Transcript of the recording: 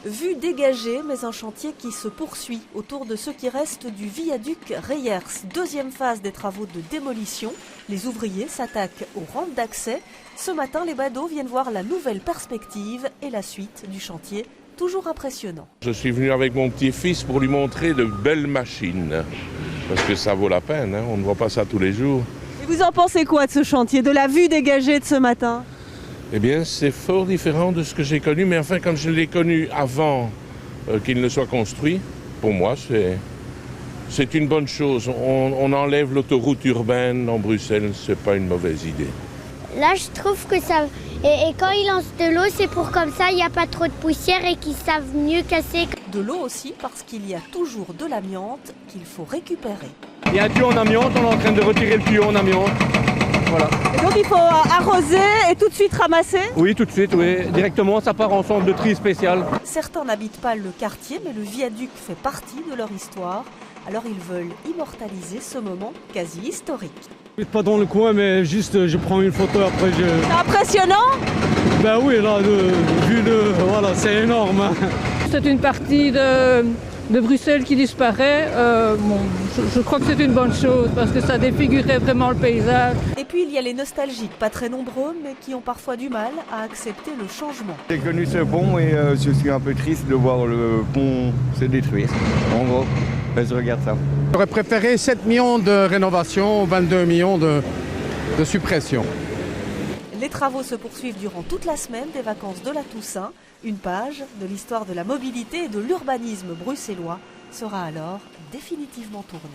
Vue dégagée, mais un chantier qui se poursuit autour de ce qui reste du viaduc Reyers. Deuxième phase des travaux de démolition. Les ouvriers s'attaquent aux rampes d'accès. Ce matin, les badauds viennent voir la nouvelle perspective et la suite du chantier, toujours impressionnant. Je suis venu avec mon petit-fils pour lui montrer de belles machines. Parce que ça vaut la peine, hein, on ne voit pas ça tous les jours. Et vous en pensez quoi de ce chantier, de la vue dégagée de ce matin ? Eh bien, c'est fort différent de ce que j'ai connu, mais enfin, comme je l'ai connu avant qu'il ne soit construit, pour moi, c'est une bonne chose. On enlève l'autoroute urbaine dans Bruxelles, c'est pas une mauvaise idée. Là, je trouve que ça... Et quand ils lancent de l'eau, c'est pour comme ça, il n'y a pas trop de poussière et qu'ils savent mieux casser. De l'eau aussi, parce qu'il y a toujours de l'amiante qu'il faut récupérer. Il y a un tuyau en amiante, on est en train de retirer le tuyau en amiante. Voilà. Et donc il faut arroser et tout de suite ramasser ? Oui, tout de suite, oui. Directement, ça part en centre de tri spécial. Certains n'habitent pas le quartier, mais le viaduc fait partie de leur histoire. Alors ils veulent immortaliser ce moment quasi historique. Pas dans le coin, mais juste je prends une photo après je... C'est impressionnant ? Ben oui, là, voilà, c'est énorme. C'est une partie de Bruxelles qui disparaît. Je crois que c'est une bonne chose parce que ça défigurait vraiment le paysage. Et puis il y a les nostalgiques, pas très nombreux, mais qui ont parfois du mal à accepter le changement. J'ai connu ce pont et je suis un peu triste de voir le pont se détruire. En gros, je regarde ça. J'aurais préféré 7 millions de rénovations, 22 millions de suppression. Les travaux se poursuivent durant toute la semaine des vacances de la Toussaint. Une page de l'histoire de la mobilité et de l'urbanisme bruxellois sera alors définitivement tournée.